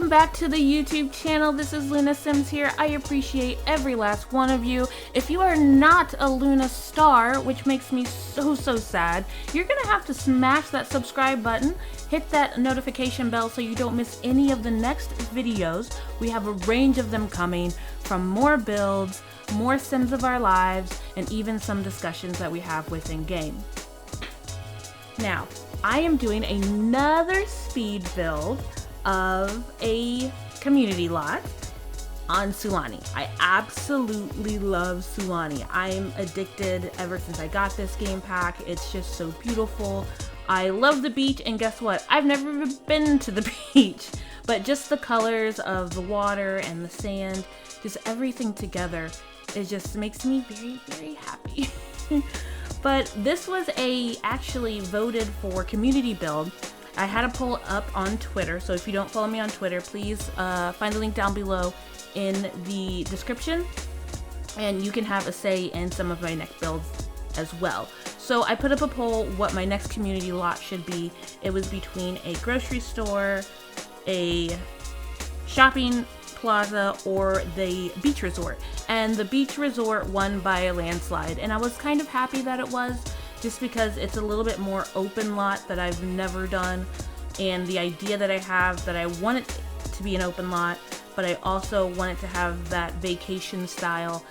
welcome back to the YouTube channel. This is Luna Sims here. I appreciate every last one of you. If you are not a Luna star, which makes me so sad, you're gonna have to smash that subscribe button, hit that notification bell so you don't miss any of the next videos. We have a range of them coming, from more builds, more Sims of our lives, and even some discussions that we have within game. Now, I am doing another speed build of a community lot on Sulani. I absolutely love Sulani. I'm addicted ever since I got this game pack. It's just so beautiful. I love the beach, and guess what? I've never been to the beach, but just the colors of the water and the sand, just everything together, it just makes me very happy. But this was actually voted for community build. I had a poll up on Twitter, so if you don't follow me on Twitter, please find the link down below in the description, and you can have a say in some of my next builds as well. So I put up a poll what my next community lot should be. It was between a grocery store, a shopping plaza, or the beach resort, and the beach resort won by a landslide, and I was kind of happy that it was, just because it's a little bit more open lot that I've never done, and the idea that I have that I want it to be an open lot, but I also want it to have that vacation style,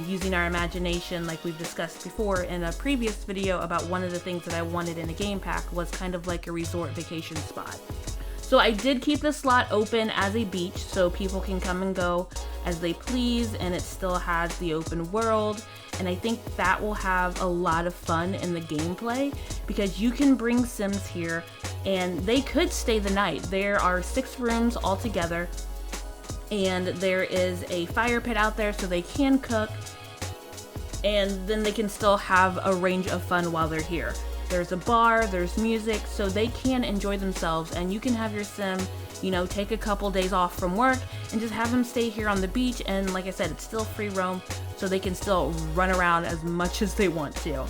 using our imagination like we've discussed before in a previous video about one of the things that I wanted in a game pack was kind of like a resort vacation spot. So I did keep this slot open as a beach so people can come and go as they please, and it still has the open world, and I think that will have a lot of fun in the gameplay because you can bring Sims here and they could stay the night. There are 6 rooms altogether, and there is a fire pit out there so they can cook, and then they can still have a range of fun while they're here. There's a bar, there's music, so they can enjoy themselves, and you can have your Sim, you know, take a couple days off from work and just have them stay here on the beach, and like I said, it's still free roam, so they can still run around as much as they want to.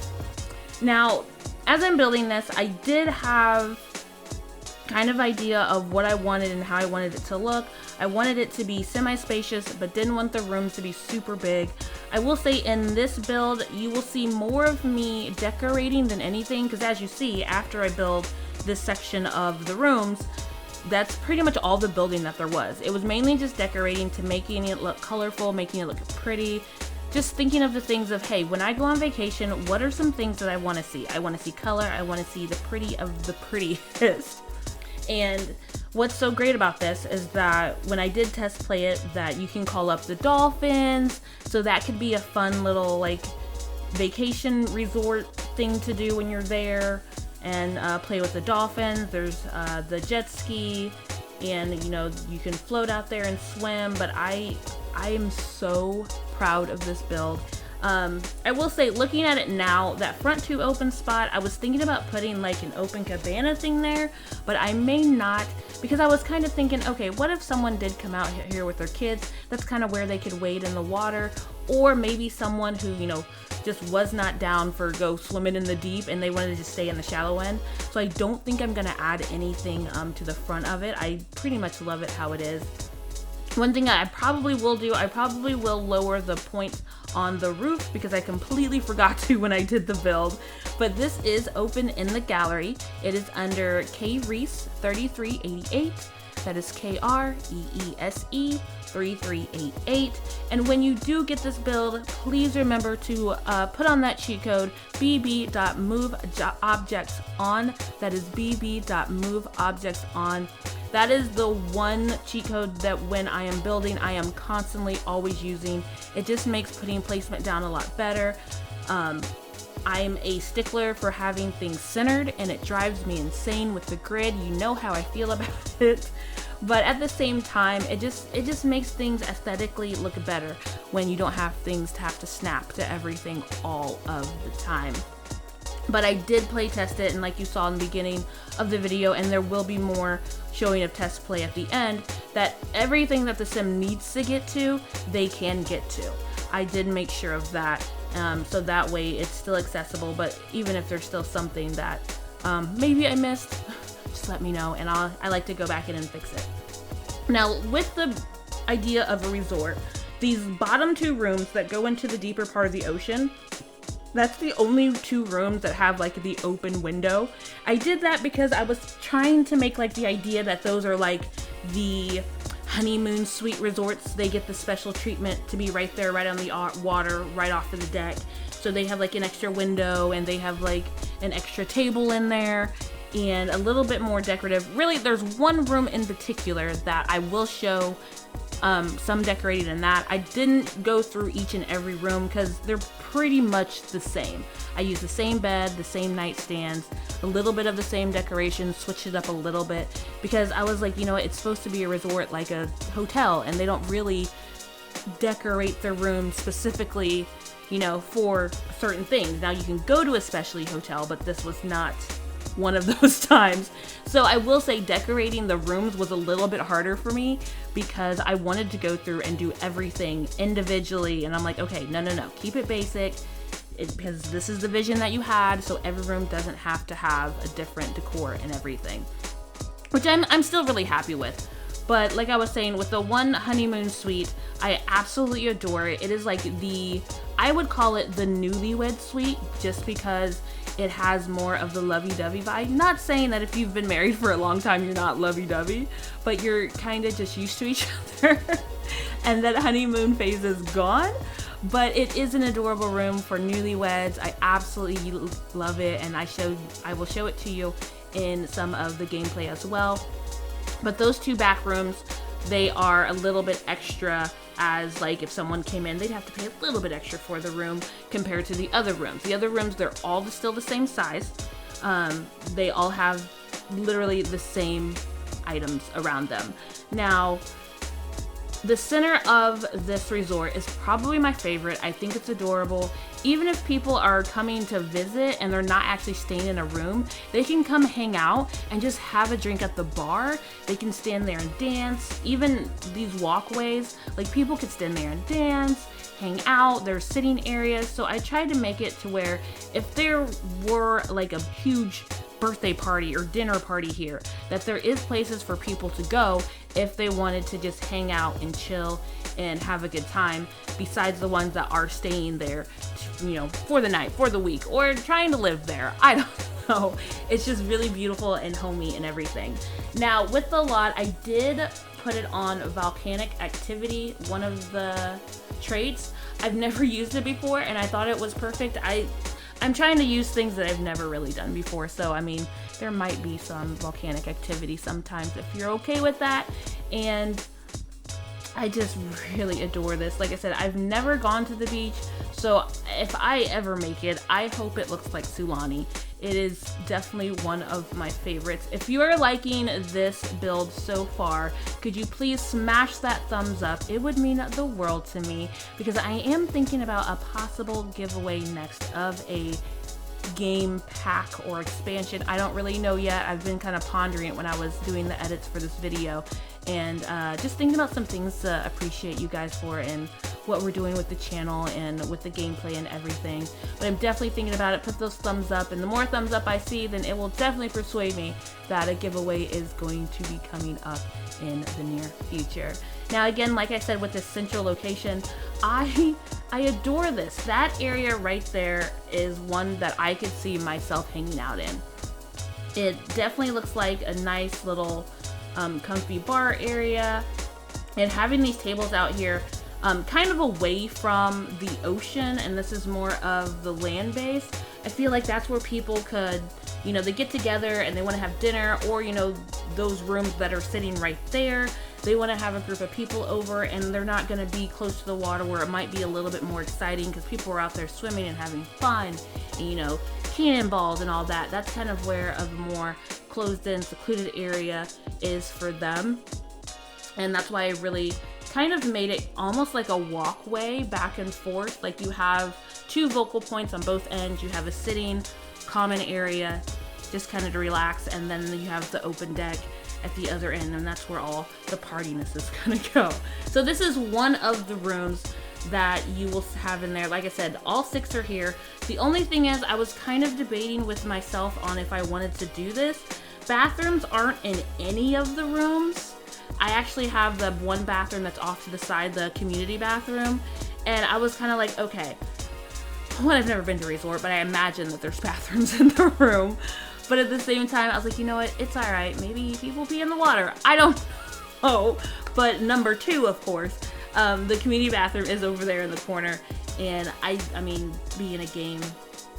Now, as I'm building this, I did have kind of idea of what I wanted and how I wanted it to look. I wanted it to be semi-spacious, but didn't want the rooms to be super big. I will say in this build, you will see more of me decorating than anything, because as you see, after I build this section of the rooms, that's pretty much all the building that there was. It was mainly just decorating to making it look colorful, making it look pretty, just thinking of the things of, hey, when I go on vacation, what are some things that I want to see? I want to see color, I want to see the pretty of the prettiest. And what's so great about this is that when I did test play it, that you can call up the dolphins, so that could be a fun little like vacation resort thing to do when you're there, and play with the dolphins. There's the jet ski, and you know, you can float out there and swim, but I am so proud of this build. I will say, looking at it now, that front 2 open spot, I was thinking about putting like an open cabana thing there, but I may not, because I was kind of thinking, okay, what if someone did come out here with their kids? That's kind of where they could wade in the water, or maybe someone who, you know, just was not down for go swimming in the deep and they wanted to stay in the shallow end. So I don't think I'm gonna add anything to the front of it. I pretty much love it how it is. One thing I probably will do, I probably will lower the point on the roof because I completely forgot to when I did the build. But this is open in the gallery. It is under K Reese 3388. That is KREESE 3388. And when you do get this build, please remember to put on that cheat code bb.moveobjectson. That is bb.moveobjectson. That is the one cheat code that when I am building, I am constantly always using. It just makes putting placement down a lot better. I'm a stickler for having things centered, and it drives me insane with the grid. You know how I feel about it. But at the same time, it just makes things aesthetically look better when you don't have things to have to snap to everything all of the time. But I did play test it, and like you saw in the beginning of the video, and there will be more showing of test play at the end, that everything that the Sim needs to get to, they can get to. I did make sure of that, so that way it's still accessible, but even if there's still something that maybe I missed, just let me know, and I like to go back in and fix it. Now, with the idea of a resort, these bottom 2 rooms that go into the deeper part of the ocean, that's the only 2 rooms that have like the open window. I did that because I was trying to make like the idea that those are like the honeymoon suite resorts. They get the special treatment to be right there, right on the water, right off of the deck. So they have like an extra window, and they have like an extra table in there, and a little bit more decorative. Really, there's one room in particular that I will show some decorating in that. I didn't go through each and every room because they're pretty much the same. I used the same bed, the same nightstands, a little bit of the same decorations, switched it up a little bit because I was like, you know what, it's supposed to be a resort like a hotel, and they don't really decorate their room specifically, you know, for certain things. Now you can go to a specialty hotel, but this was not one of those times. So I will say decorating the rooms was a little bit harder for me because I wanted to go through and do everything individually, and I'm like, okay, no, keep it basic, because this is the vision that you had, so every room doesn't have to have a different decor and everything, which I'm still really happy with. But like I was saying, with the one honeymoon suite, I absolutely adore it. It is like I would call it the newlywed suite, just because it has more of the lovey-dovey vibe. Not saying that if you've been married for a long time, you're not lovey-dovey, but you're kind of just used to each other and that honeymoon phase is gone. But it is an adorable room for newlyweds. I absolutely love it, and I will show it to you in some of the gameplay as well. But those 2 back rooms, they are a little bit extra, as like if someone came in, they'd have to pay a little bit extra for the room compared to the other rooms. The other rooms, they're all still the same size. They all have literally the same items around them. Now, the center of this resort is probably my favorite. I think it's adorable. Even if people are coming to visit and they're not actually staying in a room, they can come hang out and just have a drink at the bar. They can stand there and dance. Even these walkways, like people could stand there and dance, hang out. There's sitting areas. So I tried to make it to where if there were like a huge birthday party or dinner party here, that there is places for people to go if they wanted to just hang out and chill and have a good time, besides the ones that are staying there, you know, for the night, for the week, or trying to live there. I don't know. It's just really beautiful and homey and everything. Now, with the lot, I did put it on volcanic activity, one of the traits. I've never used it before, and I thought it was perfect. I'm trying to use things that I've never really done before, so I mean, there might be some volcanic activity sometimes if you're okay with that. And I just really adore this. Like I said, I've never gone to the beach, so if I ever make it, I hope it looks like Sulani. It is definitely one of my favorites. If you are liking this build so far, could you please smash that thumbs up? It would mean the world to me, because I am thinking about a possible giveaway next of a game pack or expansion. I don't really know yet. I've been kind of pondering it when I was doing the edits for this video, and just thinking about some things to appreciate you guys for and what we're doing with the channel and with the gameplay and everything. But I'm definitely thinking about it. Put those thumbs up, and the more thumbs up I see, then it will definitely persuade me that a giveaway is going to be coming up in the near future. Now again, like I said, with this central location, I adore this. That area right there is one that I could see myself hanging out in. It definitely looks like a nice little comfy bar area, and having these tables out here kind of away from the ocean, and this is more of the land base. I feel like that's where people could, you know, they get together and they want to have dinner, or, you know, those rooms that are sitting right there, they want to have a group of people over, and they're not going to be close to the water where it might be a little bit more exciting because people are out there swimming and having fun, and, you know, cannonballs and all that. That's kind of where a more closed-in, secluded area is for them. And that's why I really kind of made it almost like a walkway back and forth. Like you have two vocal points on both ends. You have a sitting common area just kind of to relax, and then you have the open deck at the other end, and that's where all the partiness is gonna go. So this is one of the rooms that you will have in there. Like I said, all 6 are here. The only thing is, I was kind of debating with myself on if I wanted to do this. Bathrooms aren't in any of the rooms, I actually have the one bathroom that's off to the side, the community bathroom, and I was kind of like, okay, well, I've never been to a resort, but I imagine that there's bathrooms in the room. But at the same time, I was like, you know what, it's all right. Maybe people pee in the water. I don't know. But number 2, of course, the community bathroom is over there in the corner. And I mean, being a game,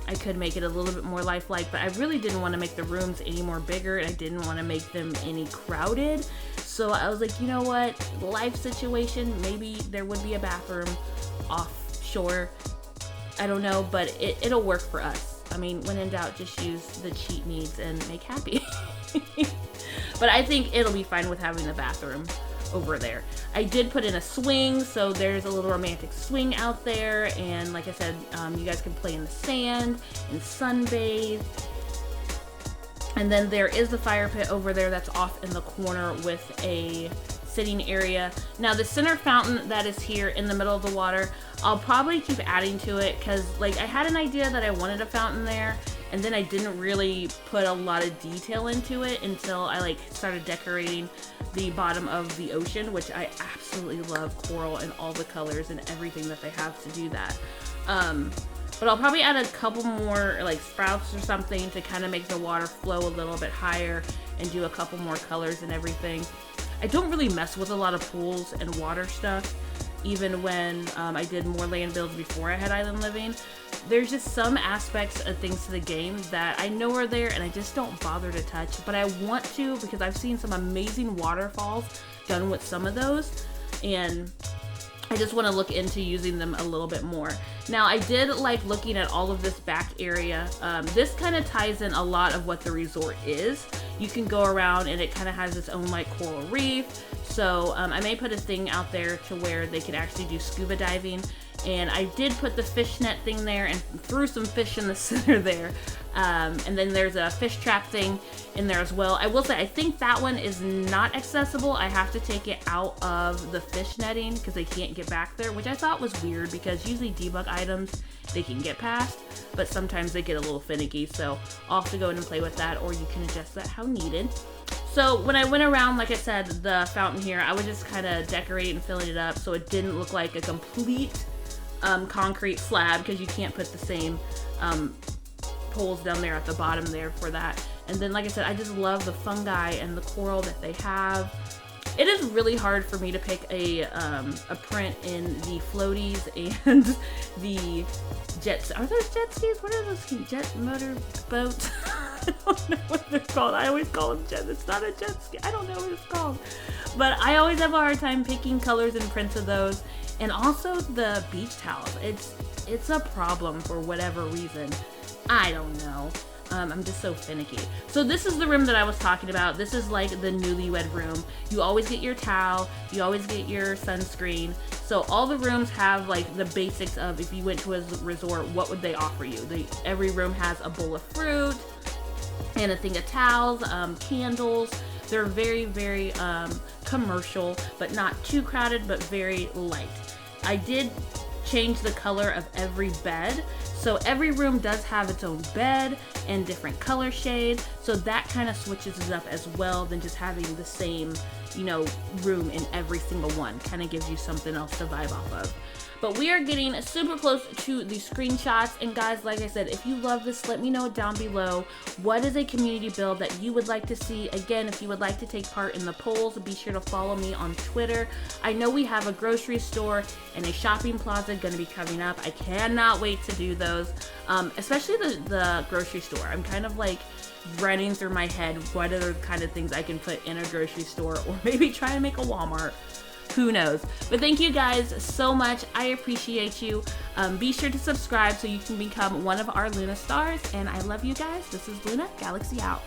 I could make it a little bit more lifelike, but I really didn't want to make the rooms any more bigger, and I didn't want to make them any crowded. So I was like, you know what, life situation, maybe there would be a bathroom offshore. I don't know, but it'll work for us. I mean, when in doubt, just use the cheat needs and make happy. But I think it'll be fine with having the bathroom over there. I did put in a swing, so there's a little romantic swing out there, and like I said, you guys can play in the sand and sunbathe. And then there is the fire pit over there that's off in the corner with a sitting area. Now the center fountain that is here in the middle of the water, I'll probably keep adding to it, because like I had an idea that I wanted a fountain there, and then I didn't really put a lot of detail into it until I like started decorating the bottom of the ocean, which I absolutely love coral and all the colors and everything that they have to do that. But I'll probably add a couple more like sprouts or something to kind of make the water flow a little bit higher and do a couple more colors and everything. I don't really mess with a lot of pools and water stuff, even when I did more land builds before I had island living. There's just some aspects of things to the game that I know are there and I just don't bother to touch, but I want to, because I've seen some amazing waterfalls done with some of those, and I just want to look into using them a little bit more. Now, I did like looking at all of this back area. This kind of ties in a lot of what the resort is. You can go around and it kind of has its own like coral reef. So I may put a thing out there to where they could actually do scuba diving. And I did put the fishnet thing there and threw some fish in the center there. And then there's a fish trap thing in there as well. I will say, I think that one is not accessible. I have to take it out of the fish netting because they can't get back there, which I thought was weird because usually debug items they can get past, but sometimes they get a little finicky. So I'll have to go in and play with that, or you can adjust that how needed. So when I went around, like I said, the fountain here, I would just kind of decorate and fill it up so it didn't look like a complete concrete slab, because you can't put the same poles down there at the bottom there for that. And then, like I said, I just love the fungi and the coral that they have. It is really hard for me to pick a print in the floaties and the jets. Are those jet skis? What are those jet motor boats? I don't know what they're called. I always call them jet. It's not a jet ski. I don't know what it's called. But I always have a hard time picking colors and prints of those. And also the beach towels. It's a problem for whatever reason. I don't know. I'm just so finicky. So this is the room that I was talking about. This is like the newlywed room. You always get your towel. You always get your sunscreen. So all the rooms have like the basics of, if you went to a resort, what would they offer you? Every room has a bowl of fruit and a thing of towels, candles. They're very, very commercial, but not too crowded, but very light. I did change the color of every bed. So every room does have its own bed and different color shade. So that kind of switches it up as well than just having the same, room in every single one. Kind of gives you something else to vibe off of. But we are getting super close to the screenshots. And guys, like I said, if you love this, let me know down below. What is a community build that you would like to see? Again, if you would like to take part in the polls, be sure to follow me on Twitter. I know we have a grocery store and a shopping plaza going to be coming up. I cannot wait to do those, especially the grocery store. I'm kind of like running through my head what other kind of things I can put in a grocery store, or maybe try to make a Walmart. Who knows? But thank you guys so much. I appreciate you. Be sure to subscribe so you can become one of our Luna stars. And I love you guys. This is Luna. Galaxy out.